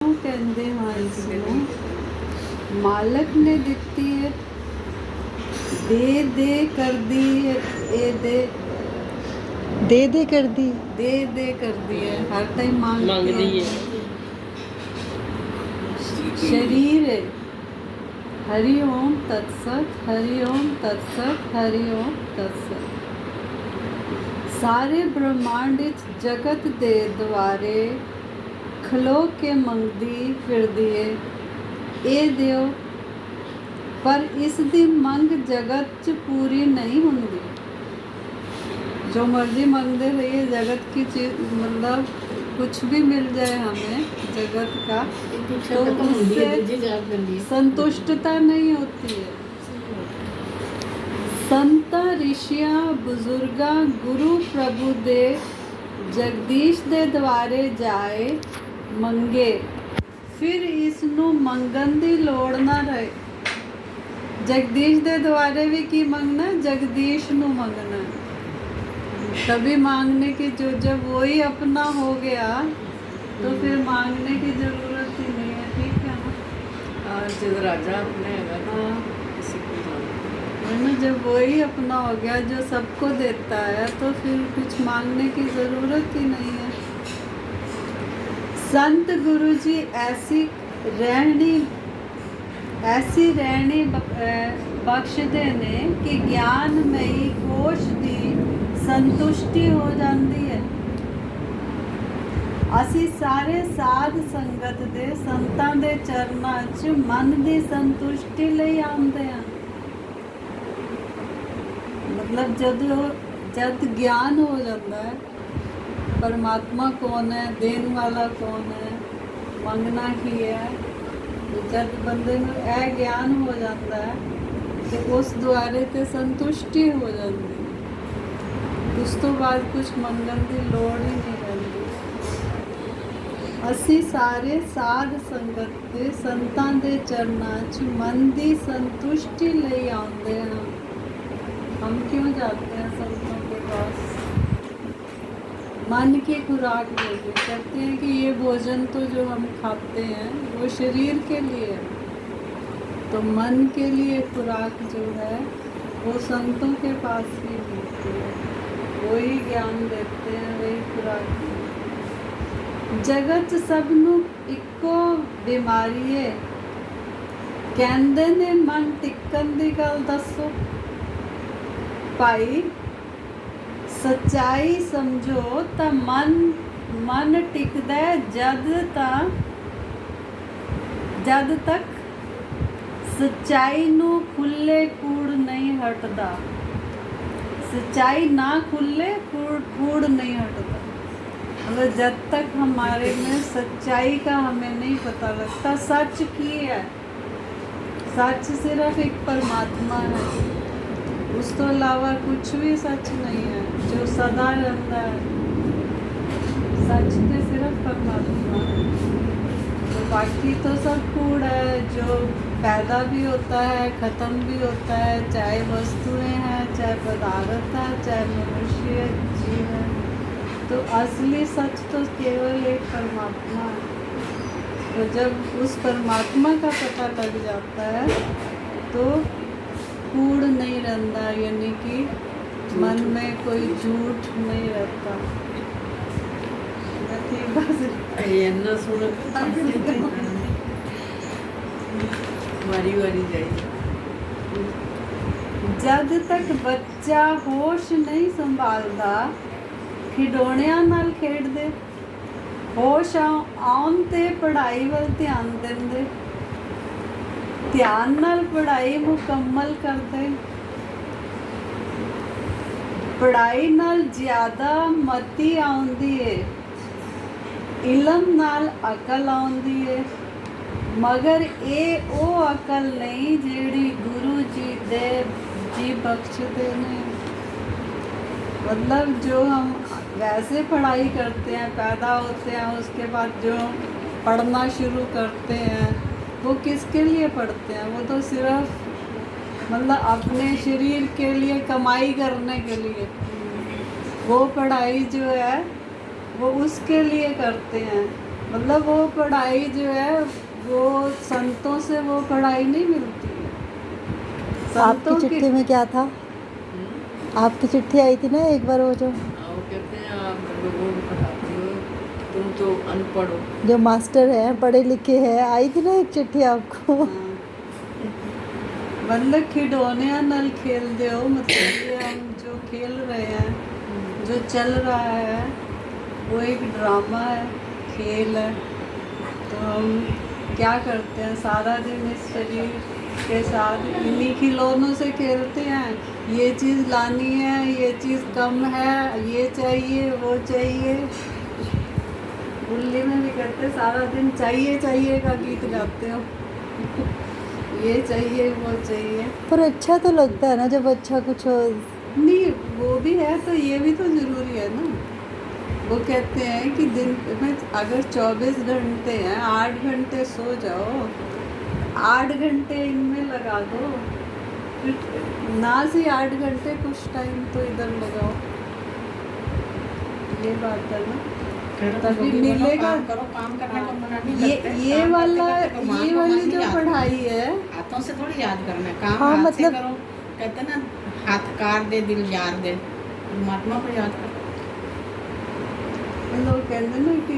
क्यों कहते हैं इसमें? मालक ने दिती है, दे कर दी है, दे कर दी, दे कर दी है, हर टाइम मांगती है। शरीर है। हरि ओम तत्सत, हरि ओम तत्सत, हरि ओम तत्सत। सारे ब्रह्मांड जगत दे द्वारे खलो के मंगदी फिरदी है, ए दियो, पर इस दी मंग जगत च पूरी नहीं हुंदी। जो मर्जी मंगते रहिए, जगत की चीज मतलब कुछ भी मिल जाए हमें जगत का, तो उससे संतुष्टता नहीं होती है। संता ऋषियां बुजुर्गा गुरु प्रभु दे जगदीश दे द्वारे जाए मंगे, फिर इसनू मंगन दी लोड़ ना रहे। जगदीश दे द्वारे भी की मंगना, जगदीश नू मंगना। तभी मांगने की जो जब वही अपना हो गया तो फिर मांगने की जरूरत ही नहीं है। ठीक है ना? और जब राजा अपने हाँ, किसी को जाना। है ना? जब वही अपना हो गया जो सबको देता है तो फिर कुछ मांगने की जरूरत ही नहीं है। संत गुरु जी ऐसी रहनी बख्शदे ने कि ज्ञानमयी कोश दी संतुष्टि हो जाती है। ਅਸੀਂ ਸਾਰੇ ਸਾਧ ਸੰਗਤ ਦੇ ਸੰਤਾਂ ਦੇ ਚਰਨਾਂ 'ਚ ਮਨ ਦੀ ਸੰਤੁਸ਼ਟੀ ਲਈ ਆਉਂਦੇ ਹਾਂ। मतलब जब ज्ञान हो जाता है परमात्मा कौन है, देने वाला कौन है, मंगना की है, जब बंदे में यह ज्ञान हो जाता है तो उस द्वारे ते संतुष्टि हो जाती है। उस तो बाद कुछ मंगन की लोड़ ही नहीं रहती। ਅਸੀਂ ਸਾਰੇ ਸਾਧ ਸੰਗਤ ਦੇ ਸੰਤਾਂ ਦੇ ਚਰਨਾਂ 'ਚ ਮਨ ਦੀ संतुष्टि ਲਈ ਆਉਂਦੇ ਹਾਂ। हम क्यों जाते हैं संतों के पास? मन की खुराक लेके कहते हैं कि ये भोजन तो जो हम खाते हैं वो शरीर के लिए है, तो मन के लिए खुराक जो है वो संतों के पास ही मिलती है। वही ज्ञान देते हैं, वही खुराक है। जगत सबनू इक्को बीमारी है, कहंदे ने मन टिकन दी गल दसो। भाई सच्चाई समझो तो मन टिकदा जद तक सच्चाई नू खुले कूड़ नहीं हटदा। सच्चाई ना खुले कूड़ नहीं हटता। अगर जब तक हमारे में सच्चाई का हमें नहीं पता लगता, सच की है, सच सिर्फ एक परमात्मा है, उस तो अलावा कुछ भी सच नहीं है जो सदा रहता है। सच तो सिर्फ परमात्मा है, तो बाकी तो सब कूड़ है जो पैदा भी होता है, ख़त्म भी होता है, चाहे वस्तुएं हैं, चाहे पदार्थ है, चाहे मनुष्य जीव है। तो असली सच तो केवल एक परमात्मा है। तो जब उस परमात्मा का पता लग जाता है तो कूड़ नहीं रहता, यानी कि मन में कोई झूठ नहीं रहता। बस इन्ना सोना वारी वारी जाए। जद तक बच्चा होश नहीं संभालता, खिडौणियां नाल खेडदे, होश आउण ते पढ़ाई वल ध्यान देंदे, ध्यान नाल पढ़ाई मुकम्मल करते, पढ़ाई नाल ज़्यादा मती आउंदी है, इलम नाल अकल आउंदी है, मगर ये वो अकल नहीं जिहड़ी गुरु जी बख्शते ने। मतलब जो हम वैसे पढ़ाई करते हैं, पैदा होते हैं, उसके बाद जो पढ़ना शुरू करते हैं वो किसके लिए पढ़ते हैं? वो तो सिर्फ मतलब अपने शरीर के लिए, कमाई करने के लिए। वो पढ़ाई जो है वो उसके लिए करते हैं। मतलब वो पढ़ाई जो है वो संतों से वो पढ़ाई नहीं मिलती है। संतों आपकी की चिट्ठी में क्या था? आपकी चिट्ठी आई थी ना एक बार, वो जो वो कहते हैं आप लोगों को पढ़ाते हो, तुम तो अनपढ़ हो। जो मास्टर हैं पढ़े लिखे हैं, आई थी ना एक चिट्ठी आपको। हाँ, मतलब खिडौने नल खेल दो, मतलब ये हम जो खेल रहे हैं, जो चल रहा है वो एक ड्रामा है, खेल है। तो हम क्या करते हैं, सारा दिन इस शरीर के साथ इन्हीं खिलौनों से खेलते हैं। ये चीज़ लानी है, ये चीज़ कम है, ये चाहिए वो चाहिए। दिल्ली में भी कहते सारा दिन चाहिए चाहिए का गीत गाते हो। ये चाहिए वो चाहिए। पर अच्छा तो लगता है ना जब अच्छा कुछ हो। नहीं, वो भी है तो ये भी तो ज़रूरी है ना। वो कहते हैं कि दिन में अगर 24 घंटे हैं, 8 घंटे सो जाओ, 8 घंटे इनमें लगा दो, फिर ना से 8 घंटे कुछ टाइम तो इधर लगाओ। ये बात है ना, तभी मिलेगा। काम करो, काम करने को मना नहीं करते। ये काम वाला करते करते भगवान ये को वाली मन जो नहीं याद पढ़ाई है, करना। हाथों से थोड़ी याद करना है, काम हाँ, हाथ मतलब- से करो। कहते ना, हाथ कार दे दिल यार दे, परमात्मा को याद करो। लोग कहते ना कि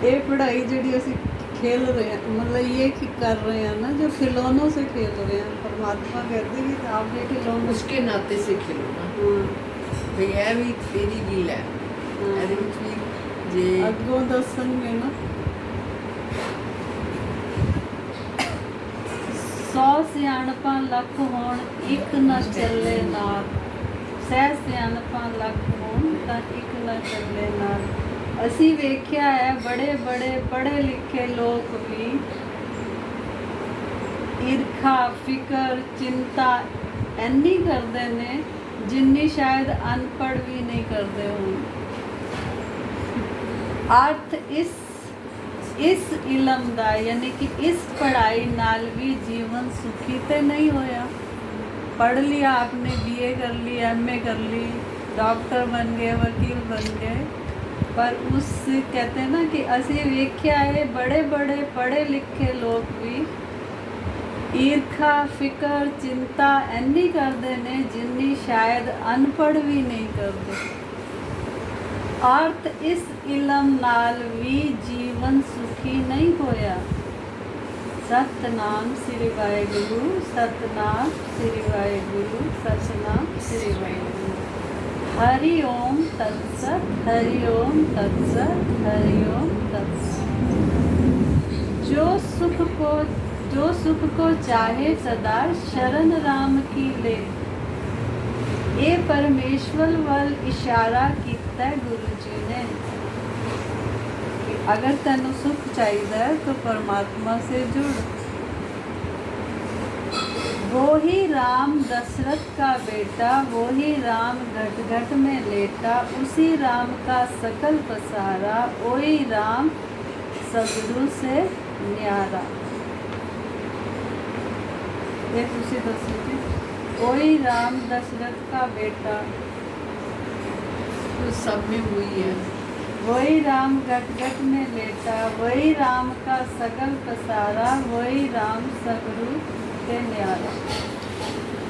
ये पढ़ाई ਜਿਹੜੀ ਅਸੀਂ खेल रहे हैं, मतलब ये कर रहे हैं ना, जो खिलौनों से खेल रहे हैं। परमात्मा कहते कि आप ये खिलौनों उसके नाते से खेलो ना हाँ, भी ਇਹ ਵੀ ਤੇਰੀ ਗਿਲ ਹੈ ਇਹਦੇ हाँ, ਵਿੱਚ ਵੀ ਜੇ ਅੱਗੋਂ ਦੱਸਣਗੇ ਨਾ। 100 ਸਿਆਣਪਾਂ ਲੱਖ ਹੋਣ ਇੱਕ ਨਾ ਚੱਲੇ ਨਾਲ, ਸਹਿ ਸਿਆਣਪਾਂ ਲੱਖ ਹੋਣ ਤਾਂ ਇੱਕ ਨਾ ਚੱਲੇ ਨਾਲ। ਅਸੀਂ ਵੇਖਿਆ ਹੈ ਬੜੇ ਬੜੇ ਪੜ੍ਹੇ ਲਿਖੇ ਲੋਕ ਵੀ ਈਰਖਾ, ਫਿਕਰ, ਚਿੰਤਾ ਇੰਨੀ ਕਰਦੇ ਨੇ ਜਿੰਨੀ ਸ਼ਾਇਦ ਅਨਪੜ੍ਹ ਵੀ ਨਹੀਂ ਕਰਦੇ ਹੋਣ। अर्थ इस इलम ਦਾ यानी कि इस पढ़ाई नाल भी जीवन सुखी तो नहीं होया। पढ़ लिया आपने, बीए कर ली, एमए कर ली, डॉक्टर बन गए, वकील बन गए, पर उस कहते हैं ना कि असी वेख्या है बड़े बड़े पढ़े लिखे लोग भी ईर्खा, फिकर, चिंता इन्नी करते ने जिन्नी शायद अनपढ़ भी नहीं करते। अर्थ इस इलम नाल भी जीवन सुखी नहीं होया। सतनाम श्री वाहेगुरु, सतनाम श्री वाहेगुरु, सतनाम श्री वाहेगुरु। हरि ओम तत्सत, हरि ओम तत्सत, हरि ओम तत्सत। जो सुख को चाहे सदा शरण राम की ले, ये परमेश्वर वल इशारा किया गुरु जी ने कि अगर तेनों सुख चाहिए तो परमात्मा से जुड़। वो ही राम दशरथ का बेटा, वो ही राम घट घट में लेटा, उसी राम का सकल पसारा, वही राम सदगुरु से न्यारा। ये तुसी दसो जी। वही राम दशरथ का बेटा, तो सब में वही है। वही राम घट घट में लेटा, वही राम का सगल पसारा, वही राम सगरू ते न्यारा।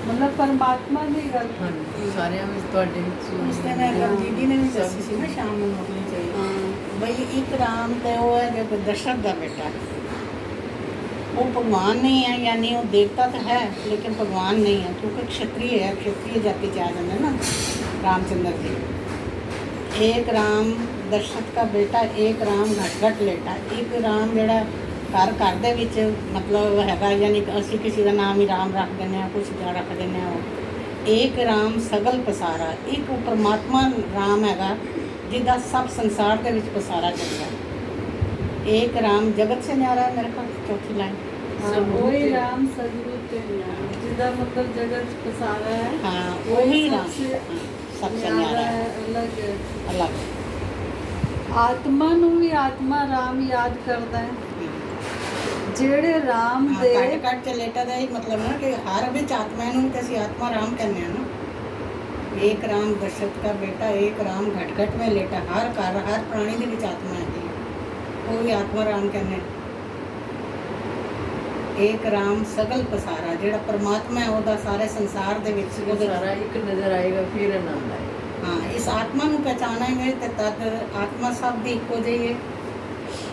मतलब परमात्मा की गल। ਹਾਂਜੀ ਸਾਰਿਆਂ ਵਿੱਚ ਤੁਹਾਡੇ ਵਿੱਚ ਹੀ ਉਸ ਦਿਨ ਗਲਜੀਤ ਜੀ ਨੇ ਵੀ ਦੱਸੀ ਸੀ ਨਾ ਸ਼ਾਮ ਨੂੰ ਨੌਕਰੀ ਚਾਹੀਦੀ हाँ, ਬਈ ਇੱਕ ਰਾਮ ਤੇ ਉਹ ਹੈ ਜੋ ਦਸ਼ਰਥ ਦਾ ਬੇਟਾ ਹੈ। वो भगवान नहीं है, यानी वो देवता तो है लेकिन भगवान नहीं है, क्योंकि क्षत्रिय है, क्षत्रिय जाति च आ जाते हैं ना रामचंद्र जी। एक राम दशरथ का बेटा, एक राम घट घट लेटा। एक राम जोड़ा घर घर दे विच मतलब हैगा, यानी कि असीं किसी का नाम ही राम रख देने, कुछ का रख देने। एक राम सगल पसारा, एक वो परमात्मा राम हैगा जिहदा सब संसार दे विच पसारा चलदा। एक राम जगत से न्यारा है, मेरे ख्याल चौथी लाइन। हाँ, वही राम सदगुरु ते न्यारा, जिदा मतलब जगत पसारा है। हाँ वही राम सबसे सबसे न्यारा न्यारा है, है, अलग है। अलग। आत्मा नूं भी आत्मा राम याद करता है। ਜਿਹੜੇ ਰਾਮ हाँ, ਦੇ ਕੱਟ ਕੱਟ ਚ ਲੇਟਾ ਦਾ ਇਹ ਮਤਲਬ ਨਾ ਕਿ ਹਰ ਵਿੱਚ ਆਤਮਾ ਨੂੰ ਤੇ ਅਸੀਂ ਆਤਮਾ ਰਾਮ ਕਹਿੰਦੇ ਆ ਨਾ। ਇੱਕ ਰਾਮ ਦਸ਼ਰਥ ਦਾ ਬੇਟਾ, ਇੱਕ ਰਾਮ ਘਟ ਘਟ में लेटा। हर प्राणी ਦੇ ਵਿੱਚ ਆਤਮਾ ਹੈ। ਉਹ ਵੀ ਆਤਮਾ ਰਾਮ ਕਹਿੰਦੇ ਨੇ। ਏਕ ਰਾਮ ਸਗਲ ਪਸਾਰਾ, ਜਿਹੜਾ ਪਰਮਾਤਮਾ ਹੈ ਉਹਦਾ ਸਾਰੇ ਸੰਸਾਰ ਦੇ ਵਿੱਚ वो सारा एक नजर आएगा फिर आनंद आएगा। ਹਾਂ ਇਸ ਆਤਮਾ ਨੂੰ ਪਹਿਚਾਨਾਂਗੇ ਤੇ ਤਦ ਆਤਮਾ ਸਭ ਦੀ ਇੱਕੋ ਜਿਹੀ ਹੈ।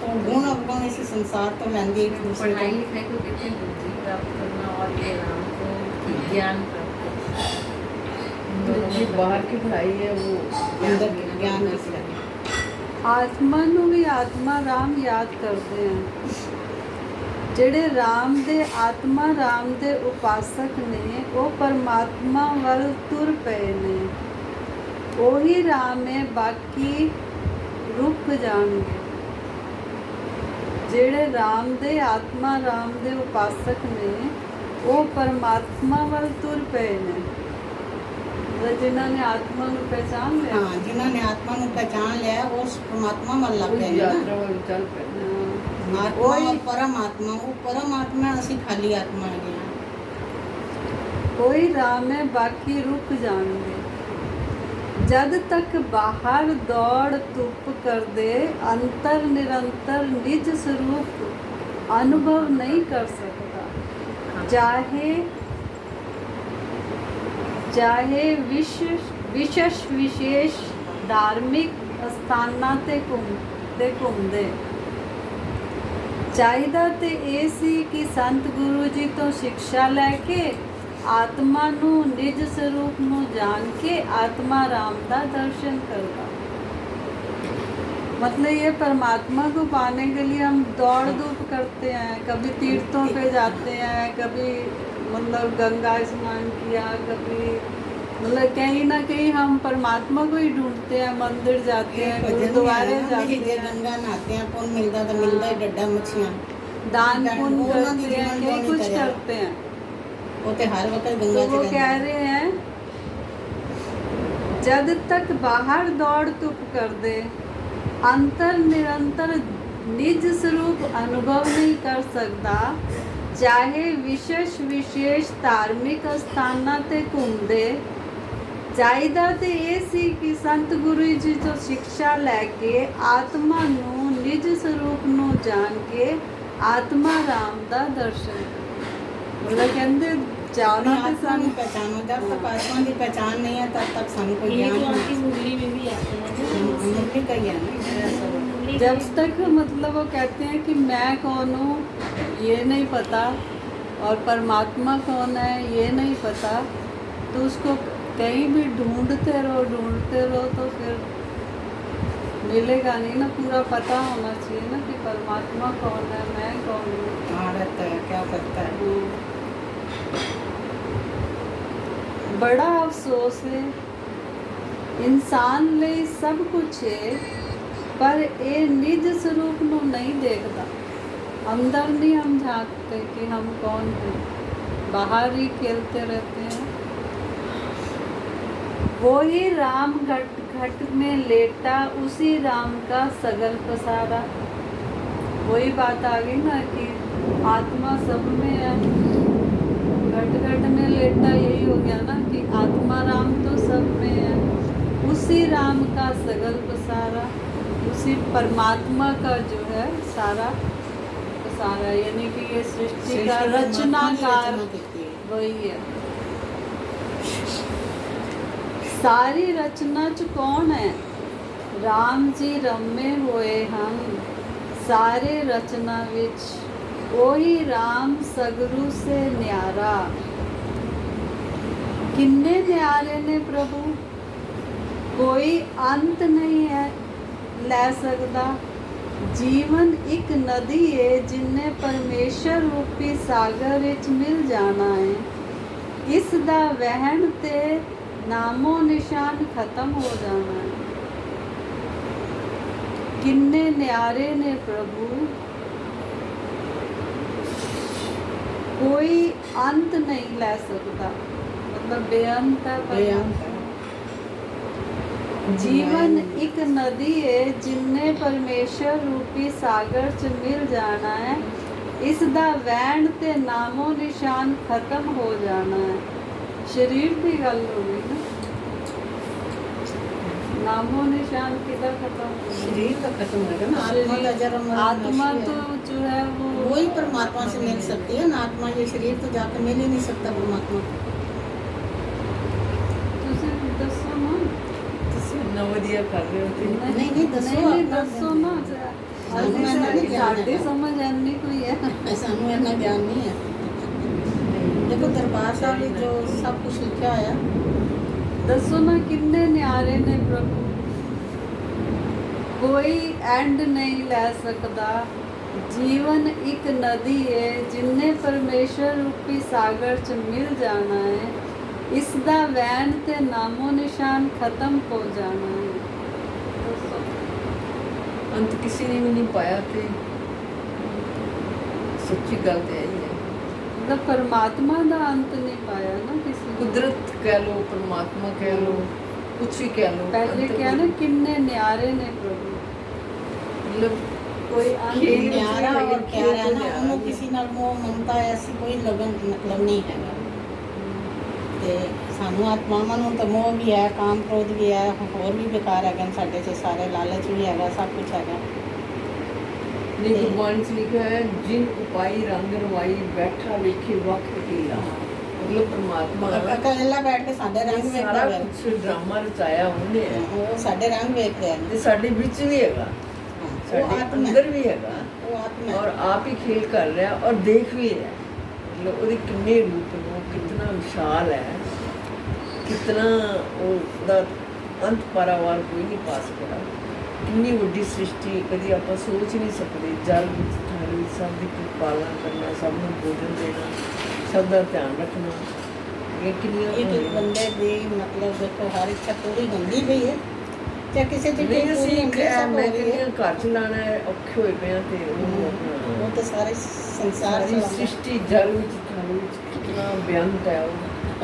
ਉਹ ਗੁਣ ਅਵਗੁਣ ਇਸ ਸੰਸਾਰ ਤੋਂ ਲੈਂਦੀ ਇੱਕ ਦੂਸਰੇ पढ़ाई ਤੋਂ। लिखाई को कहते हैं बुद्धि प्राप्त करना और ये राम को ज्ञान प्राप्त करना। जो बाहर की पढ़ाई है वो ਅੰਦਰ ਗਿਆਨ ਕਿਸ ਦਾ ਆਤਮਾ ਨੂੰ ਵੀ ਆਤਮਾ ਰਾਮ ਯਾਦ ਕਰਦੇ ਆ। ਜਿਹੜੇ ਰਾਮ ਦੇ ਆਤਮਾ ਰਾਮ ਦੇ ਉਪਾਸਕ ਨੇ ਉਹ ਪਰਮਾਤਮਾ ਵੱਲ ਤੁਰ ਪਏ ਨੇ। ਉਹੀ ਰਾਮ ਹੈ, ਬਾਕੀ ਰੁਕ ਜਾਣਗੇ। ਜਿਹੜੇ ਰਾਮ ਦੇ ਆਤਮਾ ਰਾਮ ਦੇ ਉਪਾਸਕ ਨੇ ਉਹ ਪਰਮਾਤਮਾ ਵੱਲ ਤੁਰ ਪਏ ਨੇ। ਮਤਲਬ ਜਿਨ੍ਹਾਂ ਨੇ ਆਤਮਾ ਨੂੰ ਪਹਿਚਾਨ ਲਿਆ। ਹਾਂ ਜਿਨ੍ਹਾਂ ਨੇ ਆਤਮਾ ਨੂੰ ਪਹਿਚਾਨ ਲਿਆ ਉਹ ਉਸ ਪਰਮਾਤਮਾ ਵੱਲ ਲੱਗ ਗਏ ਨੇ यात्रा ਨਾ। वाली चल पे ਆਤਮਾ ਔਰ ਪਰਮਾਤਮਾ, ਉਹ ਪਰਮਾਤਮਾ ਅਸੀਂ ਖਾਲੀ ਆਤਮਾ ਹੈਗੇ ਹਾਂ। ਕੋਈ ਰਾਮ ਹੈ, ਬਾਕੀ ਰੁਕ ਜਾਣਗੇ। ਜਦ ਤੱਕ ਬਾਹਰ ਦੌੜ ਧੁੱਪ ਕਰਦੇ ਅੰਤਰ ਨਿਰੰਤਰ ਨਿਜ ਸਰੂਪ ਅਨੁਭਵ ਨਹੀਂ ਕਰ ਸਕਦਾ। ਚਾਹੇ ਵਿਸ਼ੇਸ਼ ਧਾਰਮਿਕ ਸਥਾਨਾਂ ਤੇ ਘੁੰਮਦੇ। ਚਾਹੀਦਾ ਤੇ ਇਹ ਸੀ ਕਿ ਸੰਤ ਗੁਰੂ ਜੀ ਤੋਂ ਸਿੱਖਿਆ ਲੈ ਕੇ आत्मा ਨੂੰ ਨਿਜ ਸਰੂਪ ਨੂੰ जान के आत्मा राम का दर्शन करना। मतलब ये परमात्मा को पाने के लिए हम दौड़ धूप करते हैं, कभी तीर्थों पे जाते हैं, कभी मतलब गंगा स्नान किया, कभी मतलब कहीं ना कहीं हम परमात्मा को ही ढूंढते हैं, मंदिर जाते हैं, गुरुद्वारे जाते हैं, गंगा नहाते हैं, पुण्य मिलता तो मिलता है डड्डा मच्छियाँ, दान पुण्य करते हैं, कई कुछ करते हैं। वो तो हर वक्त तो गंगा वो कह रहे हैं जब तक बाहर दौड़ धूप कर दे अंतर निरंतर निज स्वरूप अनुभव नहीं कर सकता। चाहे विशेष धार्मिक स्थानां ते घूमदे। चाहिदा ते ये सी कि संत गुरु जी तो शिक्षा लैके आत्मा नू निज स्वरूप नू जान के आत्मा राम दा दर्शन करे। मतलब कहते जाना ते आत्मा सानू की पहचानो, जब तक आत्मा की पहचान नहीं है तब तक सानू कोई ये ज्ञान तो नहीं। आपकी मुरली में भी आते हैं ना। मुरली का ही है ना ऐसा। मुरली जब तक मतलब वो कहते हैं कि मैं कौन हूँ ये नहीं पता और परमात्मा कौन है ये नहीं पता, तो उसको कहीं भी ढूंढते रहो तो फिर मिलेगा नहीं ना। पूरा पता होना चाहिए ना कि परमात्मा कौन है, मैं कौन हूँ। कहाँ रहता है, क्या करता है। बड़ा अफसोस है इंसान ਲਈ सब कुछ है पर ये निज स्वरूप ਨੂੰ नहीं देखता। अंदर नहीं हम झांकते कि हम कौन हैं, बाहर ही खेलते रहते हैं। वही राम घट में लेटा उसी राम का सगल पसारा। वही बात आ गई ना कि आत्मा सब में है, घट में लेटा यही हो गया ना कि आत्मा राम तो सब में है। उसी राम का सगल पसारा, उसी परमात्मा का जो है सारा पसारा, यानी कि ये सृष्टि का रचनाकार वही है। सारी रचना च कौन है? राम जी रमे हुए हम सारे रचना विच वही राम सगरू से न्यारा। किन्ने न्यारे ने प्रभु, कोई अंत नहीं है लै सकदा। जीवन एक नदी है जिन्ने परमेश्वर रूपी सागर विच मिल जाना है। इस दा वहन ते नामो निशान खत्म हो जाना है। किन्ने न्यारे ने प्रभु, कोई अंत नहीं लै सकता। मतलब बेअंत है परमात्मा। जीवन एक नदी है जिन्ने परमेश्वर रूपी सागर च मिल जाना है। इस दा वैन ते नामो निशान खत्म हो जाना है। शरीर की गल हो गई ना, नामो निशान किधर खत्म हो गया? शरीर का खत्म होगा ना, आत्मा का जन्म मरण आत्मा नश्वर तो है। जो है वो वही परमात्मा से मिल सकती है ना, आत्मा ये शरीर तो जाकर मिल ही नहीं सकता परमात्मा को। ਤੁਸੀਂ ਦੱਸੋ ਨਾ ਤੁਸੀਂ ਇੰਨਾ ਵਧੀਆ ਕਰ ਰਹੇ ਹੋ ਤੇ नहीं, दसो नहीं अपना ਦੱਸੋ ਨਾ ਜਰਾ। ਸਾਨੂੰ ਅਸੀਂ ਇੰਨਾ ਨਹੀਂ ਗਿਆਨ ਸਾਡੀ ਹੈਗਾ। ਸਮਝ ਇੰਨੀ ਕੋਈ ਹੈ ਸਾਨੂੰ ਇੰਨਾ ਗਿਆਨ नहीं है। देखो दरबार साहब में जो सब कुछ लिखा है, ਦੱਸੋ ਨਾ ਕਿੰਨੇ ਨਿਆਰੇ ਨੇ ਪ੍ਰਭੂ, ਕੋਈ ਐਂਡ ਨਹੀਂ ਲੈ ਸਕਦਾ। ਜੀਵਨ ਇੱਕ ਨਦੀ ਹੈ ਜਿੰਨੇ ਪਰਮੇਸ਼ਰ ਰੂਪੀ ਸਾਗਰ ਚ ਮਿਲ ਜਾਣਾ ਹੈ, ਇਸ ਦਾ ਵੈਣ ਤੇ ਨਾਮੋ ਨਿਸ਼ਾਨ ਖਤਮ ਹੋ ਜਾਣਾ ਹੈ। ਦੱਸੋ। ਅੰਤ ਕਿਸੇ ਨੇ ਵੀ ਨਹੀਂ ਪਾਇਆ ਤੇ ਸੱਚੀ ਗੱਲ ਤੇ ਇਹੀ ਹੈ। ਮਤਲਬ ਪਰਮਾਤਮਾ ਦਾ ਅੰਤ ਨਹੀਂ ਪਾਇਆ ਨਾ ਕਿਸੇ ਨੇ। ਕੁਦਰਤ ਕਹਿ ਲੋ, ਪਰਮਾਤਮਾ ਕਹਿ ਲੋ, ਕੁਛ ਵੀ ਕਹਿ ਲੋ, ਪਹਿਲੇ ਕਿਹਾ ਨਾ ਕਿੰਨੇ ਨਿਆਰੇ ਨੇ ਪ੍ਰਭੂ, ਮਤਲਬ ਕੋਈ ਅੰਤ खेल ਨਹੀਂ। न्यारा और प्यारा है ना, न्यारा उन्होंने भी। किसी नाल मोह ममता ऐसी कोई लगन मतलब नहीं है। ਤੇ ਸਾਨੂੰ ਆਤਮਾਵਾਂ ਨੂੰ ਤਾਂ ਮੋਹ ਵੀ ਹੈ, ਕਾਮ ਕ੍ਰੋਧ ਵੀ ਹੈ, ਹੋਰ ਵੀ ਵਿਕਾਰ ਹੈਗੇ ਨੇ ਸਾਡੇ 'ਚ ਸਾਰੇ, ਲਾਲਚ ਵੀ ਹੈਗਾ, ਸਭ ਕੁਝ ਹੈਗਾ। ਨਹੀਂ ਭਗਵਾਨ ਚ ਲਿਖਿਆ ਹੈ ਜਿਨ ਉਪਾਈ ਰੰਗ ਰਵਾਈ ਬੈਠਾ ਵੇਖੇ ਵਕਤ ਕੀਲਾ। ਮਤਲਬ ਪਰਮਾਤਮਾ ਇਕੱਲਾ ਬੈਠ ਕੇ ਸਾਡੇ ਰੰਗ ਸਾਰਾ ਵੇਖਦਾ ਹੈ, ਕੁਛ ਡਰਾਮਾ ਰਚਾਇਆ ਉਹਨੇ ਹੈ ਉਹ ਸਾਡੇ ਰੰਗ ਵੇਖਦੇ ਹਨ। ਤੇ ਸਾਡੇ ਵਿੱਚ ਵੀ ਹੈਗਾ, ਉਹ ਸਾਡੇ ਆਤਮਾ ਹੈ, ਅੰਦਰ ਵੀ ਹੈਗਾ ਉਹ ਆਤਮਾ ਹੈ। ਔਰ ਆਪ ਹੀ ਖੇਲ ਕਰ ਰਿਹਾ ਔਰ ਦੇਖ ਵੀ ਰਿਹਾ। ਮਤਲਬ ਉਹਦੇ ਕਿੰਨੇ ਰੂਪ ਨੂੰ, ਕਿਤਨਾ ਵਿਸ਼ਾਲ ਹੈ, ਕਿਤਨਾ ਉਹਦਾ ਅੰਤ ਪਾਰਾਵਾਰ ਕੋਈ ਨਹੀਂ ਪਾ ਸਕਦਾ। ਕਿੰਨੀ ਵੱਡੀ ਸ੍ਰਿਸ਼ਟੀ ਕਦੀ ਆਪਾਂ ਸੋਚ ਨਹੀਂ ਸਕਦੇ। ਜਲ ਵਿੱਚ ਥਲ ਵਿੱਚ ਸਭ ਦੀ ਪਾਲਣਾ ਕਰਨਾ, ਸਭ ਨੂੰ ਭੋਜਨ ਦੇਣਾ, ਸਭ ਦਾ ਧਿਆਨ ਰੱਖਣਾ, ਇਹ ਕਿੰਨੀਆਂ ਇੱਕ ਇੱਕ ਬੰਦੇ ਦੀ ਮਤਲਬ ਦੇਖੋ ਹਰ ਇੱਛਾ ਪੂਰੀ ਹੁੰਦੀ ਪਈ ਹੈ, ਤੇ ਕਿਸੇ ਦੀ ਨਹੀਂ ਪੂਰੀ ਅਸੀਂ ਹੁੰਦੀ ਸਭ ਹੋ ਮੈਂ ਰਹੀ ਕਹਿੰਦੀ ਹੈ। ਹਾਂ ਘਰ ਚਲਾਉਣਾ ਹੈ, ਔਖੇ ਹੋਏ ਪਏ ਹਾਂ ਤੇ ਉਹਨੂੰ ਉਹ ਆਪਣਾ ਤਾਂ ਸਾਰੇ ਸੰਸਾਰ ਸਾਰੀ ਚਲਾਉਂਦਾ। ਸ੍ਰਿਸ਼ਟੀ ਜਲ ਵਿੱਚ ਥਲ ਵਿੱਚ ਕਿੰਨਾ ਬੇਅੰਤ ਹੈ ਉਹ,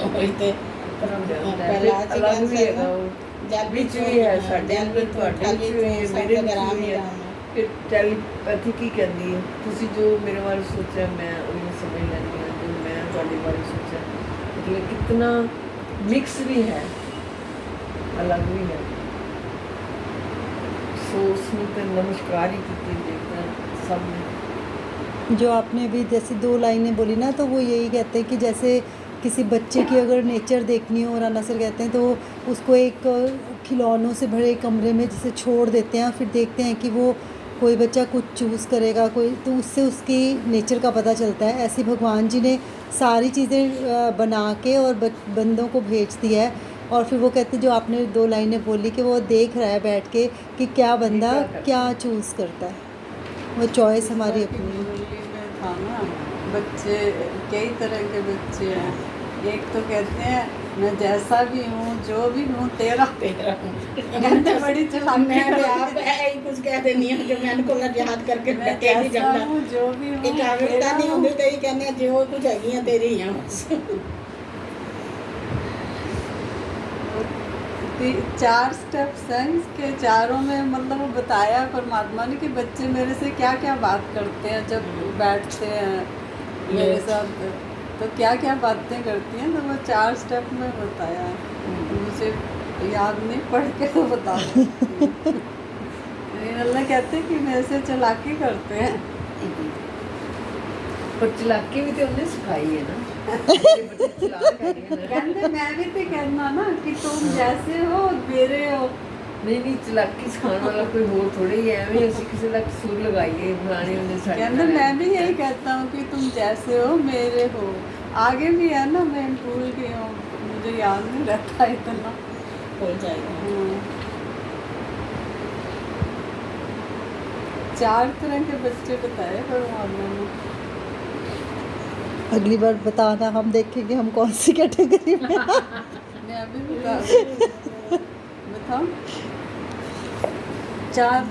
ਉਹੀ ਤੇ ਕਿੰਨਾ ਬੇਅੰਤ ਹੈ। ਪਹਿਲਾਂ ਫਿਰ ਅਲੱਗ ਵੀ ਹੈਗਾ ਉਹ, ਜਲ ਵਿੱਚ ਵੀ ਹੈ, ਸਾਡੇ ਅੰਦਰ, ਤੁਹਾਡੇ ਵਿੱਚ ਵੀ ਹੈ, ਮੇਰੇ ਵਿੱਚ ਵੀ ਹੈ। ਫਿਰ ਟੈਲੀਪੈਥੀ ਕੀ ਕਹਿੰਦੀ ਹੈ, ਤੁਸੀਂ ਜੋ ਮੇਰੇ ਬਾਰੇ ਸੋਚਿਆ ਮੈਂ ਉਹਨੂੰ ਸਮਝ ਲੈਂਦੀ ਹਾਂ, ਜੋ ਮੈਂ ਤੁਹਾਡੇ ਬਾਰੇ ਸੋਚਿਆ। ਮਤਲਬ ਕਿਤਨਾ ਮਿਕਸ ਵੀ ਹੈ, ਅਲੱਗ ਵੀ ਹੈ। ਸੋ ਉਸਨੂੰ ਤੇ ਨਮਸਕਾਰ ਹੀ ਕੀਤੀ ਦੇਖਦਾ ਸਭ ਨੇ। जो आपने अभी जैसे 2 लाइनें बोली ना, तो वो यही कहते हैं कि जैसे किसी बच्चे की अगर नेचर देखनी हो, राना सर कहते हैं, तो उसको एक खिलौनों से भरे कमरे में जैसे छोड़ देते हैं, फिर देखते हैं कि वो कोई बच्चा कुछ चूज़ करेगा, कोई, तो उससे उसकी नेचर का पता चलता है। ऐसे भगवान जी ने सारी चीज़ें बना के और बंदों को भेज दिया है। और फिर वो कहते हैं जो आपने 2 लाइनें बोली कि वो देख रहा है बैठ के कि क्या बंदा क्या चूज़ करता है, वो चॉइस हमारी अपनी है। मुरली में था ना, बच्चे कई तरह के बच्चे हैं। एक तो कहते हैं मैं जैसा भी हूँ, जो भी हूँ तेरा तेरा कहते बड़ी चलाकी मैं तो करते आप है ही कुछ कह देनी है कि मैं इनको याद करके मैं रखे नहीं जैसा जाता। हूँ, जो भी हूँ एक आवृत्ता तेरा नहीं हूँ। होंदी तो ये कहने हैं, जो कुछ हैगी हैं तेरी ही हैं बस। 4 स्टेप्स हैं इसके, चारों में मतलब वो बताया परमात्मा ने कि बच्चे मेरे से क्या क्या बात करते हैं जब बैठते हैं मेरे साथ, तो क्या क्या बातें करती हैं, तो वो 4 स्टेप में बताया है। तो मुझे याद नहीं, पढ़ के तो बता दो। लेकिन अल्लाह कहते हैं कि मेरे से चालाकी करते हैं। ਪਰ ਚਲਾਕੀ ਵੀ ਤੇ ਉਹਨੇ ਸਿਖਾਈ ਹੈ ਨਾ। ਜਿਹੜੇ ਬੱਚੇ ਚਲਾਕ ਹੈਗੇ ਨੇ ਨਾ। कहते मैं भी तो कहना ना कि तुम जैसे हो मेरे हो। ਨਹੀਂ ਨਹੀਂ, ਚਲਾਕੀ ਸਿਖਾਉਣ ਵਾਲਾ ਕੋਈ ਹੋਰ ਥੋੜੀ ਹੈ। ਐਵੇਂ ਅਸੀਂ ਕਿਸੇ ਦਾ ਕਸੂਰ ਲਗਾਈਏ, ਫਲਾਣੇ ਉਹਨੇ ਸਾਡੇ कहते ਨਾਲ मैं भी ਐਂ यही ਕੀਤਾ। कहता हूँ कि तुम जैसे हो मेरे हो। आगे भी है ना, मैं भूल गई हूँ, मुझे याद नहीं रहता इतना। भूल जाएगा। 4 तरह के बच्चे बताए भगवान ने। अगली बार बताना, हम देखेंगे हम कौन सी कैटेगरी में। मैं अभी बताऊँ 4